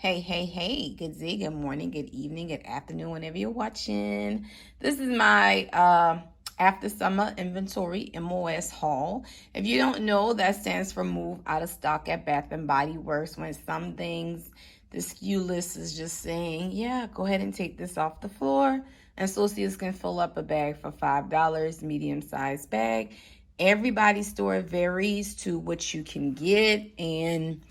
Hey, good day, good morning, good evening, good afternoon, whenever you're watching. This is my after summer inventory M.O.S haul. If you don't know, that stands for move out of stock at Bath and Body Works. When some things, the SKU list is just saying, yeah, go ahead and take this off the floor. And associates can fill up a bag for $5, medium sized bag. Everybody's store varies to what you can get, and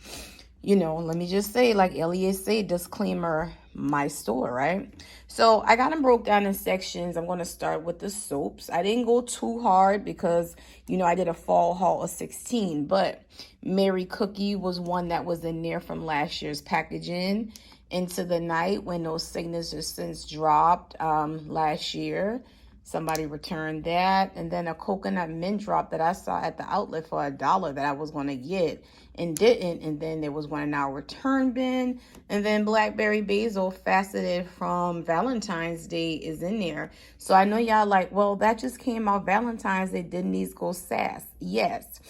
let me just say, like Elliot said, disclaimer, my store, right? So I got them broke down in sections. I'm going to start with the soaps. I didn't go too hard because, I did a fall haul of 16, but Mary Cookie was one that was in there from last year's packaging into the night when those signatures since dropped last year. Somebody returned that. And then a coconut mint drop that I saw at the outlet for $1 that I was going to get and didn't. And then there was one in our return bin. And then blackberry basil faceted from Valentine's Day is in there. So I know y'all like, well, that just came out Valentine's Day. Didn't these go sass? Yes.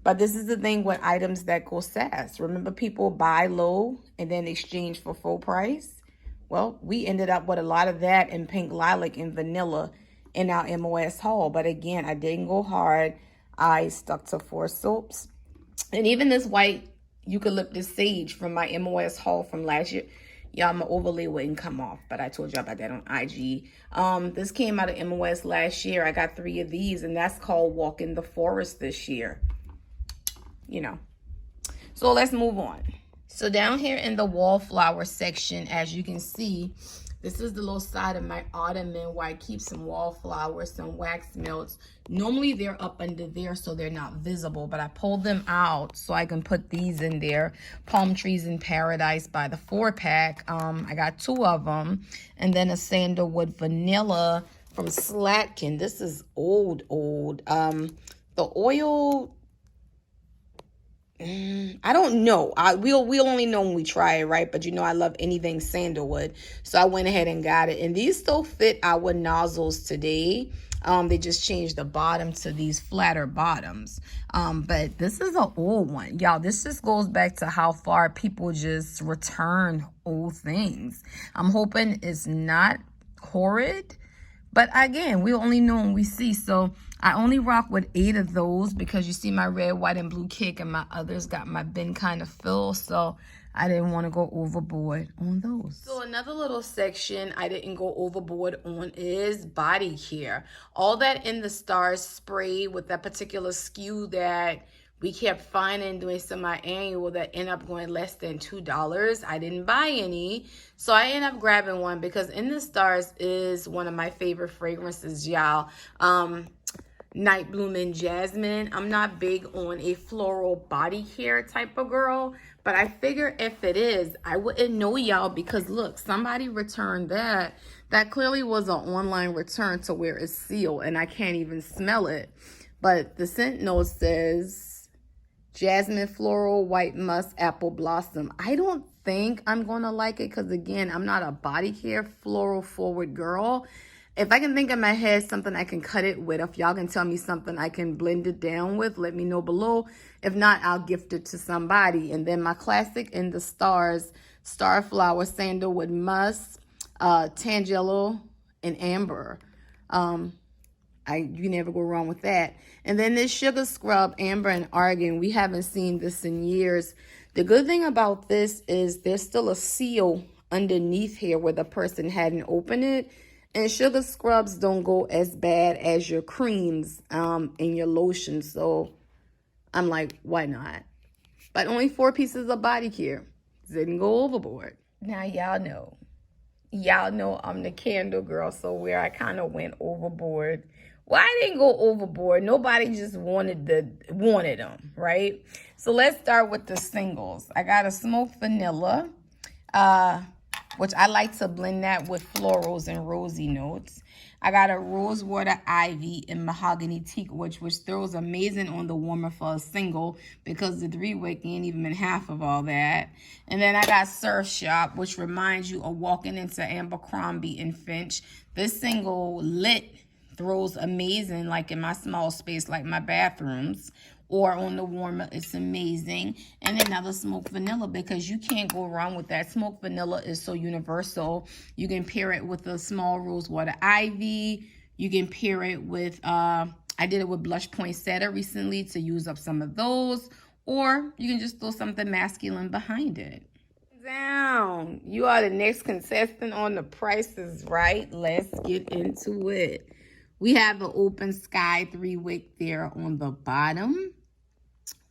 But this is the thing with items that go sass. Remember, people buy low and then exchange for full price? Well, we ended up with a lot of that in pink lilac and vanilla in our M.O.S haul. But again, I didn't go hard. I stuck to 4 soaps. And even this white eucalyptus sage from my M.O.S haul from last year, y'all, my overlay wouldn't come off, but I told y'all about that on IG. This came out of M.O.S last year. I got 3 of these, and that's called Walk in the Forest this year. So let's move on. So down here in the Wallflowers section, as you can see, this is the little side of my ottoman where I keep some wallflowers, some wax melts. Normally they're up under there so they're not visible, but I pulled them out so I can put these in there. Palm Trees in Paradise by the 4-pack. I got 2 of them. And then a sandalwood vanilla from Slatkin. This is old. The oil, I don't know. We'll only know when we try it, right? But I love anything sandalwood, so I went ahead and got it. And these still fit our nozzles today. They just changed the bottom to these flatter bottoms. But this is an old one, y'all. This just goes back to how far people just return old things. I'm hoping it's not horrid. But again, we only know when we see. So I only rock with 8 of those because you see my red, white, and blue cake, and my others got my bin kind of full. So I didn't want to go overboard on those. So another little section I didn't go overboard on is body care. All that in the Stars spray with that particular SKU that we kept finding doing semi-annual that end up going less than $2. I didn't buy any, so I ended up grabbing one because in the Stars is one of my favorite fragrances, y'all. Night Blooming Jasmine. I'm not big on a floral body care type of girl, but I figure if it is, I wouldn't know, y'all, because look, somebody returned that. That clearly was an online return to where it's sealed, and I can't even smell it. But the scent note says Jasmine Floral, White Musk, Apple Blossom. I don't think I'm going to like it because, again, I'm not a body care floral forward girl. If I can think in my head something I can cut it with, if y'all can tell me something I can blend it down with, let me know below. If not, I'll gift it to somebody. And then my classic in the Stars, Starflower, Sandalwood Musk, Tangelo, and Amber. You never go wrong with that. And then this Sugar Scrub, Amber and Argan. We haven't seen this in years. The good thing about this is there's still a seal underneath here where the person hadn't opened it. And Sugar Scrubs don't go as bad as your creams and your lotion. So I'm like, why not? But only 4 pieces of body care. Didn't go overboard. Now y'all know I'm the candle girl. So where I kind of went overboard. Well, I didn't go overboard. Nobody just wanted them, right? So let's start with the singles. I got a smoked vanilla, which I like to blend that with florals and rosy notes. I got a rosewater ivy and mahogany teak, which throws amazing on the warmer for a single because the 3-wick ain't even half of all that. And then I got Surf Shop, which reminds you of walking into Abercrombie and Finch. This single lit throws amazing, like in my small space, like my bathrooms. or on the warmer. It's amazing. And another smoked vanilla, because you can't go wrong with that. Smoked vanilla is so universal. You can pair it with a small rose water ivy. You can pair it with, I did it with blush poinsettia recently to use up some of those. Or you can just throw something masculine behind it. Down. You are the next contestant on The Price is Right. Let's get into it. We have an open sky 3-wick there on the bottom.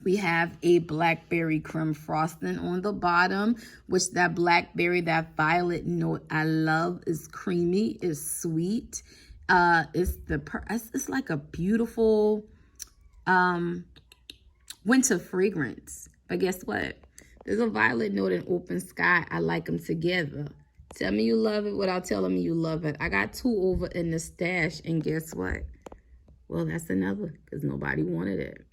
We have a blackberry creme frosting on the bottom, which that blackberry, that violet note I love, is creamy, is sweet. It's like a beautiful winter fragrance. But guess what? There's a violet note and open sky. I like them together. Tell me you love it without telling me you love it. I got 2 over in the stash, and guess what? Well, that's another, because nobody wanted it.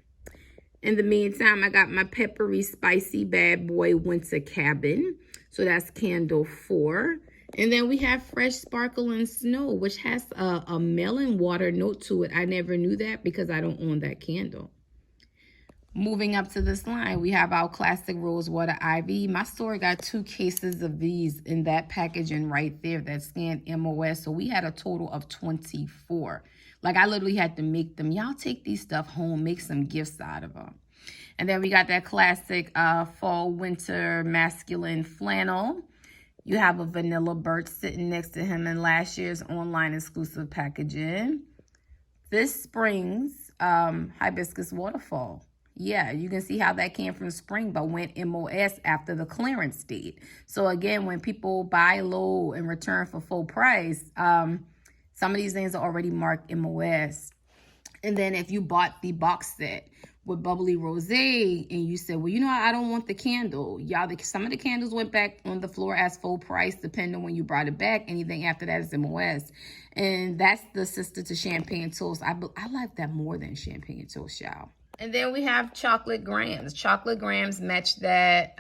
In the meantime, I got my peppery, spicy bad boy winter cabin. So that's candle 4. And then we have fresh sparkling snow, which has a melon water note to it. I never knew that because I don't own that candle. Moving up to this line, we have our classic rose water ivy. My store got 2 cases of these in that packaging right there that scanned M.O.S. So we had a total of 24. Like, I literally had to make them. Y'all take these stuff home, make some gifts out of them. And then we got that classic fall winter masculine flannel. You have a vanilla birch sitting next to him in last year's online exclusive packaging. This spring's hibiscus waterfall. Yeah, you can see how that came from spring, but went M.O.S. after the clearance date. So again, when people buy low and return for full price, some of these things are already marked M.O.S. And then if you bought the box set with bubbly rosé and you said, well, you know, I don't want the candle. Y'all, some of the candles went back on the floor as full price, depending on when you brought it back. Anything after that is M.O.S. And that's the sister to Champagne Toast. I like that more than Champagne Toast, y'all. And then we have chocolate grams. Chocolate grams match that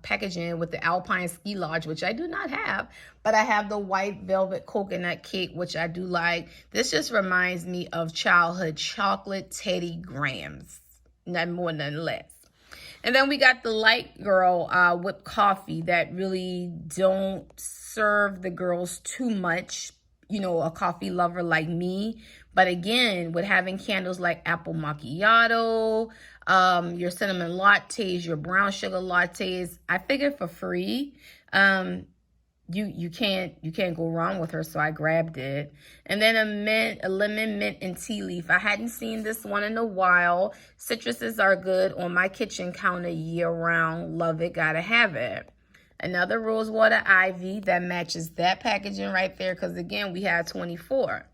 packaging with the Alpine Ski Lodge, which I do not have. But I have the white velvet coconut cake, which I do like. This just reminds me of childhood chocolate Teddy Grahams. None more, none less. And then we got the light girl whipped coffee that really don't serve the girls too much. You know, a coffee lover like me. But again, with having candles like apple macchiato, your cinnamon lattes, your brown sugar lattes, I figured for free, you can't go wrong with her, so I grabbed it. And then a lemon mint and tea leaf. I hadn't seen this one in a while. Citruses are good on my kitchen counter year round. Love it, gotta have it. Another rose water ivy that matches that packaging right there, because again, we had 24.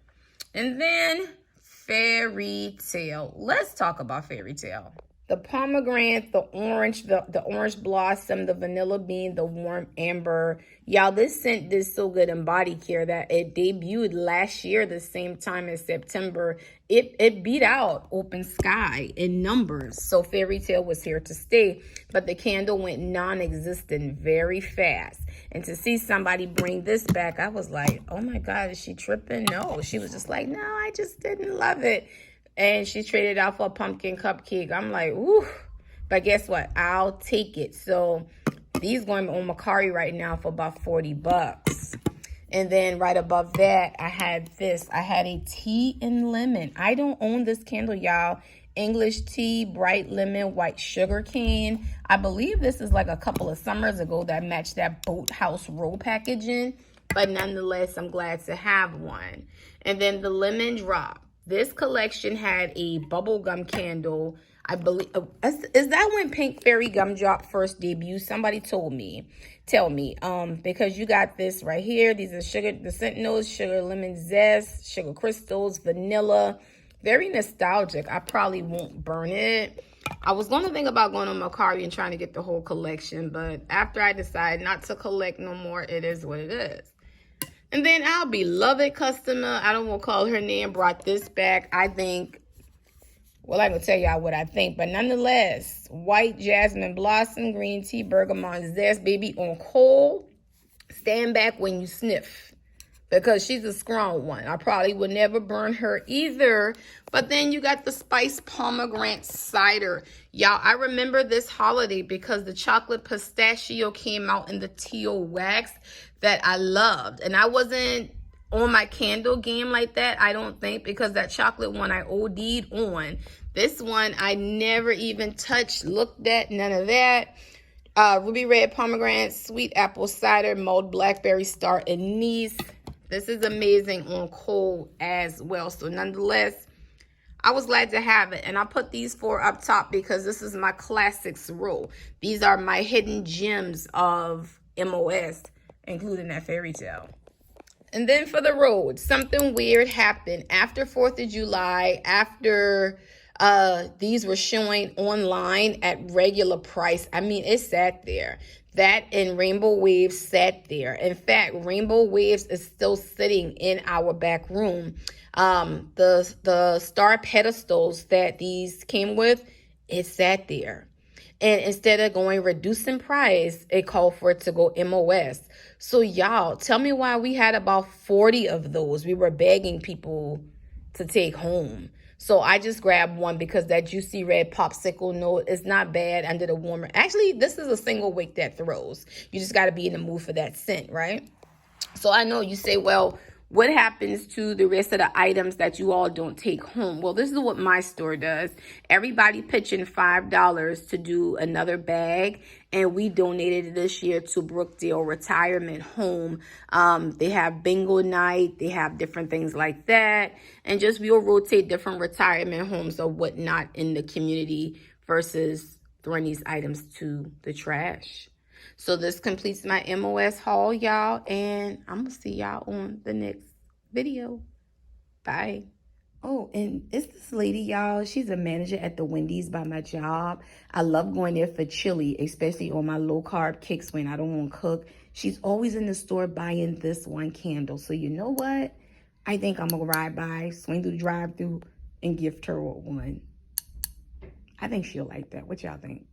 And then fairy tale. Let's talk about fairy tale. The pomegranate, the orange blossom, the vanilla bean, the warm amber. Y'all, this scent did so good in body care that it debuted last year the same time in September. It beat out Open Sky in numbers. So fairy tale was here to stay. But the candle went non-existent very fast. And to see somebody bring this back, I was like, oh my God, is she tripping? No, she was just like, no, I just didn't love it. And she traded out for a pumpkin cupcake. I'm like, ooh. But guess what? I'll take it. So these going on Macari right now for about 40 bucks. And then right above that, I had this. I had a tea and lemon. I don't own this candle, y'all. English tea, bright lemon, white sugar cane. I believe this is like a couple of summers ago that matched that Boathouse roll packaging. But nonetheless, I'm glad to have one. And then the lemon drop. This collection had a bubblegum candle. I believe, is that when Pink Fairy Gumdrop first debuted? Somebody told me, because you got this right here. These are sugar, the scent notes, sugar lemon zest, sugar crystals, vanilla. Very nostalgic. I probably won't burn it. I was going to think about going on Macari and trying to get the whole collection, but after I decided not to collect no more, it is what it is. And then our beloved customer, I don't want to call her name, brought this back. I think, well, I'm going to tell y'all what I think. But nonetheless, white jasmine blossom, green tea, bergamot zest, baby on cold. Stand back when you sniff. because she's a strong one. I probably would never burn her either. But then you got the spiced pomegranate cider. Y'all, I remember this holiday because the chocolate pistachio came out in the teal wax that I loved. And I wasn't on my candle game like that, I don't think, because that chocolate one I OD'd on. This one I never even touched, looked at, none of that. Ruby red pomegranate, sweet apple cider, mulled blackberry star anise. This is amazing on cold as well. So nonetheless, I was glad to have it. And I put these 4 up top because this is my classics row. These are my hidden gems of M.O.S, including that fairy tale. And then for the road, something weird happened after 4th of July, after these were showing online at regular price. I mean, it sat there. That and Rainbow Waves sat there. In fact, Rainbow Waves is still sitting in our back room. The star pedestals that these came with, it sat there. And instead of going reducing price, it called for it to go M.O.S. So y'all, tell me why we had about 40 of those. We were begging people to take home. So I just grabbed one because that juicy red popsicle note is not bad under the warmer. Actually, this is a single wick that throws. You just got to be in the mood for that scent, right? So I know you say, well, what happens to the rest of the items that you all don't take home? Well, this is what my store does. Everybody pitching $5 to do another bag, and we donated it this year to Brookdale Retirement Home. They have bingo night. They have different things like that. And just we'll rotate different retirement homes or whatnot in the community versus throwing these items to the trash. So this completes my M.O.S haul, y'all, and I'm going to see y'all on the next video. Bye. Oh, and it's this lady, y'all. She's a manager at the Wendy's by my job. I love going there for chili, especially on my low-carb kicks when I don't want to cook. She's always in the store buying this one candle. So you know what? I think I'm going to ride by, swing through the drive-thru, and gift her one. I think she'll like that. What y'all think?